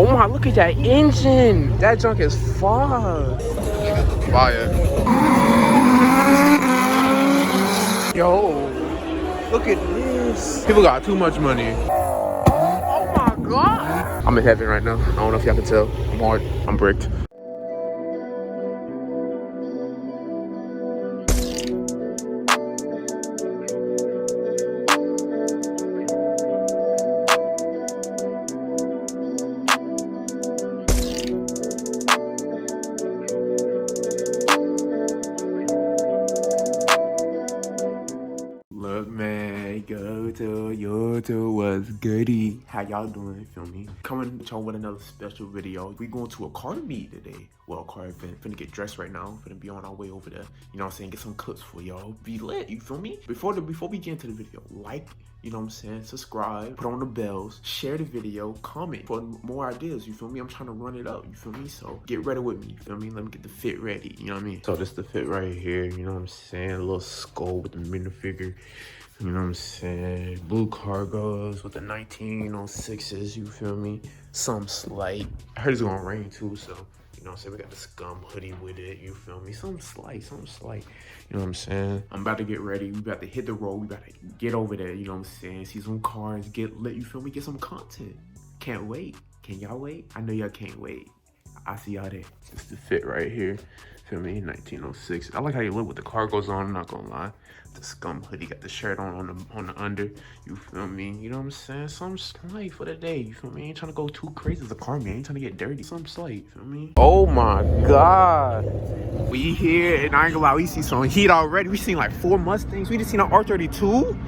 Oh my, look at that engine. That junk is fire. Fire. Yo, look at this. People got too much money. Oh my God. I'm in heaven right now. I don't know if y'all can tell. I'm hard. I'm bricked. Look, man, go to YouTube, what's goody? How y'all doing? Feel me? Coming with y'all with another special video. We going to a car meet today. Well, car event. Finna get dressed right now. Finna be on our way over there. You know what I'm saying? Get some clips for y'all. Be lit, you feel me? Before we get into the video, like, you know what I'm saying? Subscribe, put on the bells, share the video, comment for more ideas, you feel me? I'm trying to run it up, you feel me? So get ready with me, you feel me? Let me get the fit ready, you know what I mean? So this the fit right here, you know what I'm saying? A little skull with the minifigure, you know what I'm saying? Blue cargos with the 1906s, you feel me? Some slight. I heard it's gonna rain too, so you know what I'm saying? We got the scum hoodie with it, you feel me? Something slight. You know what I'm saying? I'm about to get ready. We about to hit the road. We about to get over there, you know what I'm saying? See some cars, get lit, you feel me? Get some content. Can't wait. Can y'all wait? I know y'all can't wait. I see y'all there. It's the fit right here. Feel me? 1906. I like how you look with the cargos on, I'm not gonna lie. The scum hoodie, got the shirt on the under. You feel me? You know what I'm saying? Some slight for the day. You feel me? Ain't trying to go too crazy as a car man. Ain't trying to get dirty. Some slight. Feel me? Oh my God. We here and I ain't gonna lie, we see some heat already. We seen like 4 Mustangs. We just seen an R32.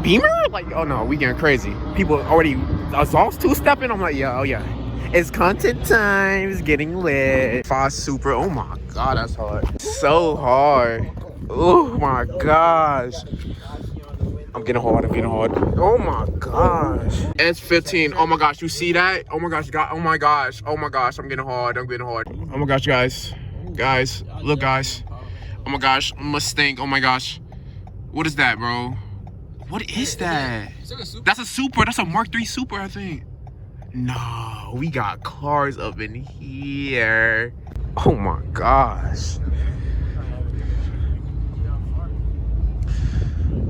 Beamer? Like, oh no, we getting crazy. People already exhaust two-stepping. I'm like, yeah, oh yeah. It's content time. It's getting lit. 5 Super. Oh my God, that's hard. So hard. Oh my gosh. I'm getting hard. Oh my gosh. S15. Oh my gosh, you see that? Oh my gosh, God. Oh my gosh. I'm getting hard. Oh my gosh, guys. Look, guys. Oh my gosh, Mustang. Oh my gosh. What is that, bro? What is that? That's a Super. That's a Mark III Super, I think. No, we got cars up in here. Oh my gosh.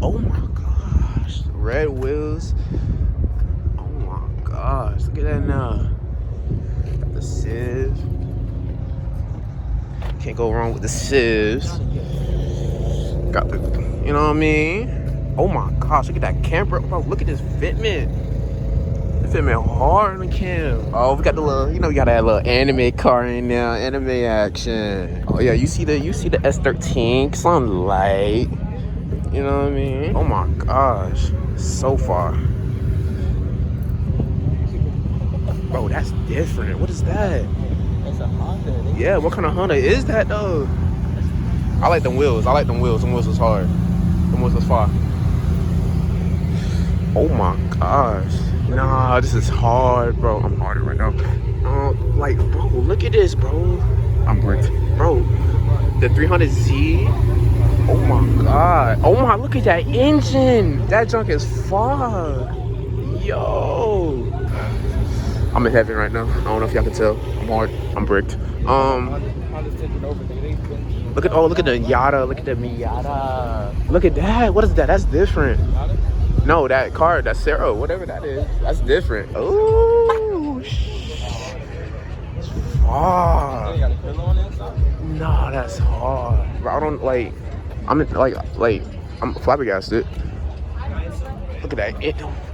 Oh my gosh. Red wheels. Oh my gosh. Look at that now. Got the Civ. Can't go wrong with the Civs. Got the, you know what I mean? Oh my gosh, look at that camper. Bro, look at this fitment. Fitment hard on the cam. Oh, we got the little, you know, we got that little anime car in there, anime action. Oh yeah, you see the S13, something light. You know what I mean? Oh my gosh, so far. Bro, that's different. What is that? It's a Honda. Yeah, what kind of Honda is that though? I like them wheels. Them wheels was hard. Them wheels was far. Oh my gosh. Nah, this is hard, bro. I'm harder right now. Like, bro, look at this, bro. I'm bricked. Bro, the 300Z. Oh my God. Oh my, look at that engine. That junk is fire. Yo. I'm in heaven right now. I don't know if y'all can tell. I'm hard. I'm bricked. Look at the Yada. Look at the Miata. Look at that. What is that? That's different. No, that car, that Sarah, whatever that is, that's different. Ooh, it's hard. No, that's hard. Bro, I don't like. I'm flabbergasted. Look at that.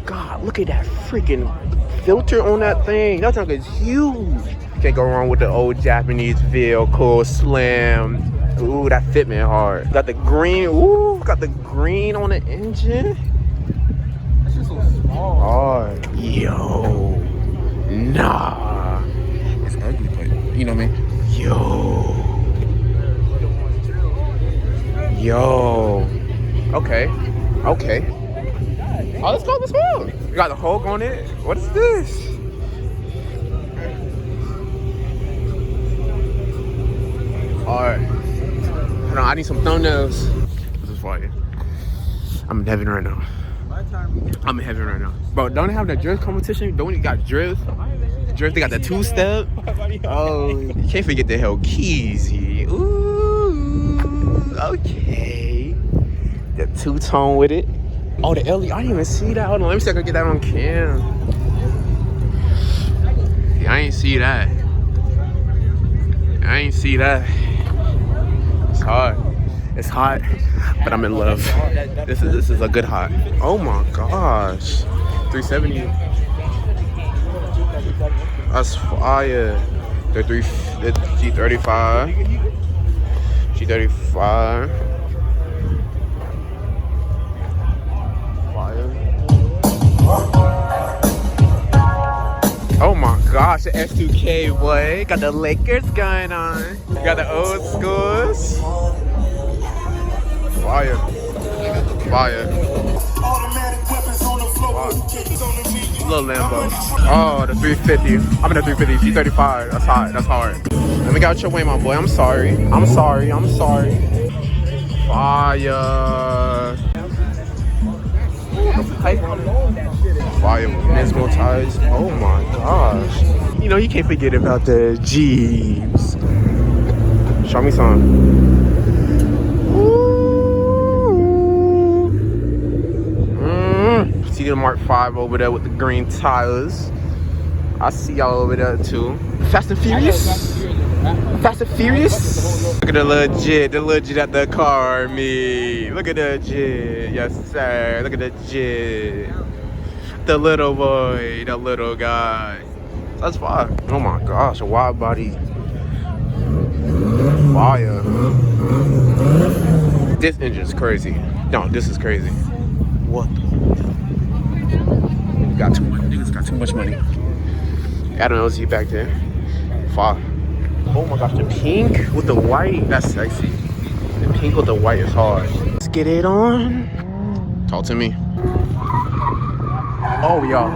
God, look at that freaking filter on that thing. That thing is huge. Can't go wrong with the old Japanese vehicle slam. Ooh, that fitment hard. Got the green. Ooh, got the green on the engine. Hard. Yo. Nah. It's ugly, but you know what I mean? Yo. Okay. Oh, let's go. You got the Hulk on it? What is this? Alright. Hold on, I need some thumbnails. This is fire. I'm in heaven right now. I'm in heaven right now. Bro, don't they have the drift competition? Don't you got drift? Drift, they got the two-step. Oh, you can't forget the Hellkeezy. Ooh, okay. The two-tone with it. Oh, the LE, I didn't even see that. Hold on, let me see if I can get that on cam. Yeah, I ain't see that. I ain't see that. It's hot. It's hot, but I'm in love. This is a good hot. Oh my gosh. 370. That's fire. The G35. G35. Fire. Oh my gosh, the S2K boy. Got the Lakers going on. Got the old schools. Fire. Fire. Little Lambo. Oh, the 350. I'm in the 350. G35. That's hot. That's hard. Let me get out your way, my boy. I'm sorry. I'm sorry. I'm sorry. Fire. Fire with Nismo tires. Oh my gosh. You know, you can't forget about the Jeeps. Show me some. See the Mark 5 over there with the green tires. I see y'all over there too. Fast and Furious? Fast and Furious? Look at the legit at the car, me. Look at the jit, yes sir. Look at the jit. The little boy, the little guy. That's fire. Oh my gosh, a wide body. Fire. This engine's crazy. No, this is crazy. What the? Got too much. Niggas got too much money. I don't know, see back there. Fire. Oh my gosh, the pink with the white. That's sexy. The pink with the white is hard. Let's get it on. Talk to me. Oh, y'all.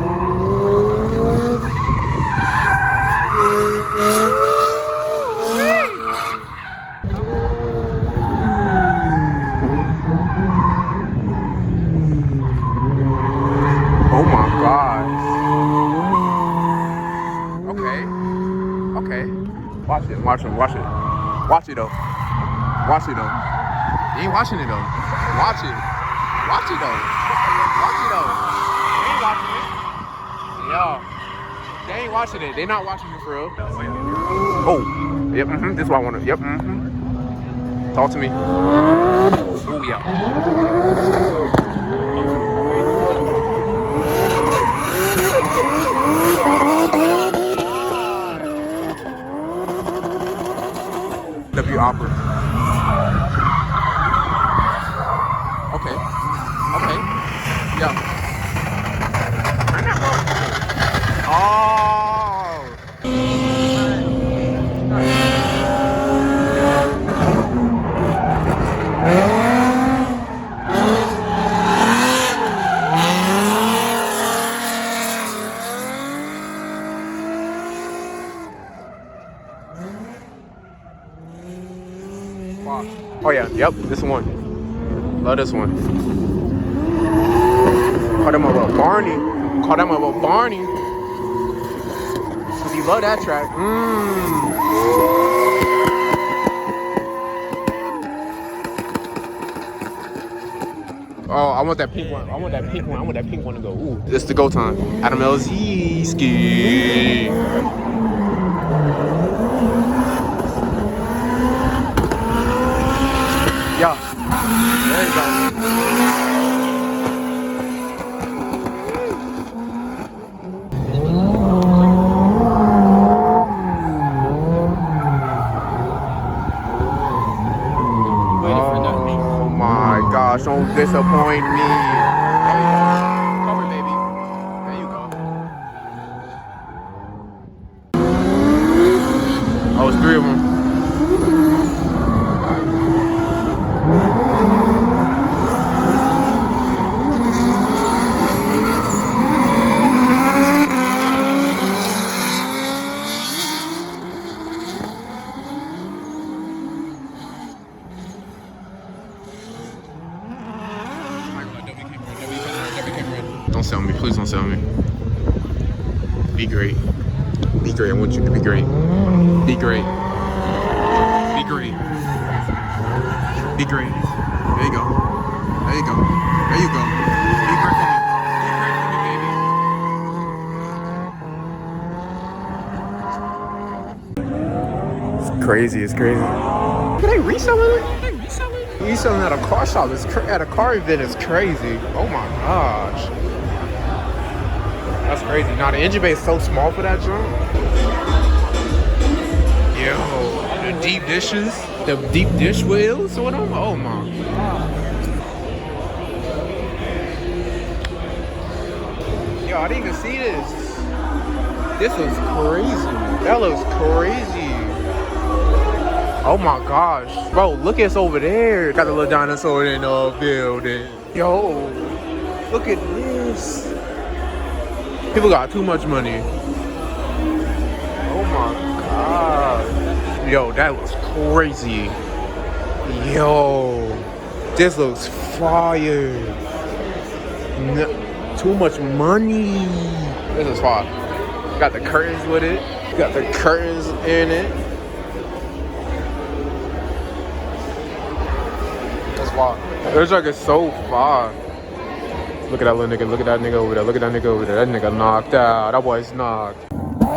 Oh my gosh. Okay. Watch it. Watch it though. Watch it though. You ain't watching it though. Watch it though. They ain't watching it. Yo. They ain't watching it. They not watching it for real. Oh. Yep, this is what I want to. Yep, Talk to me. Oh, yeah. W Opera. Okay. Yeah. Oh. Oh yeah, yep, this one. Love this one. Call them up a Barney. Cause you love that track. Oh, I want that pink one. I want that pink one to go. Ooh, this is the go time. Adam LZ ski. Yeah. There you go. Oh my gosh, don't disappoint me. There you go. Cover, baby. There you go. Oh, it's 3 of them. tell me. Be great. Be great. I want you to be great. Be great. Be great. Be great. There you go. There you go. There you go. Be great for me. Be great for me, baby. It's crazy. It's crazy. Are they reselling it? Are they reselling it? Reselling at a car shop. At a car event is crazy. Oh my gosh. That's crazy. Now the engine bay is so small for that joint. Yo, the deep dishes, the deep dish wheels on them. Oh my god. Yo, I didn't even see this. This looks crazy. That looks crazy. Oh my gosh, bro, look at us over there. Got the little dinosaur in the building. Yo, look at this. People got too much money. Oh my god. Yo, that looks crazy. Yo, this looks fire. Too much money. This is fire. Got the curtains with it. Got the curtains in it. That's fire. This truck is so fire. Look at that little nigga. Look at that nigga over there. Look at that nigga over there. That nigga knocked out. That boy's knocked. Oh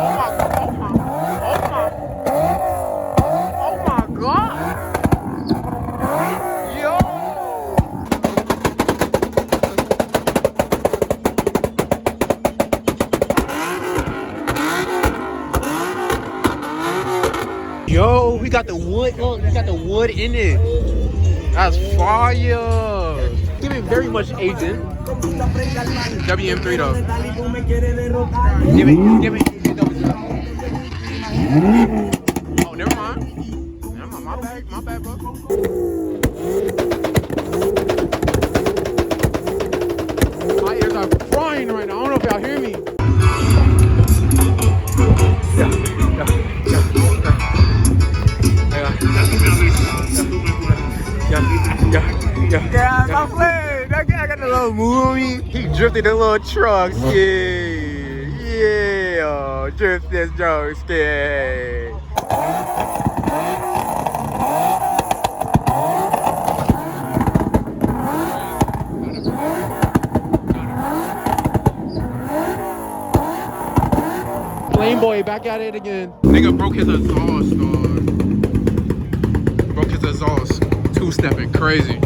my god. Yo. Yo, we got the wood. Look, we got the wood in it. That's fire. Give me very much agent. WM3 though. Give me. Oh, never mind. My bad, bro. My ears are frying right now. I don't know if y'all hear me. Yeah. Yeah, I'm playing. That guy got the little movie. He drifted the little trucks. Yeah. Drift this trucks. Yeah. Flame boy back at it again. Nigga broke his exhaust, dog. Broke his exhaust. Two-stepping crazy.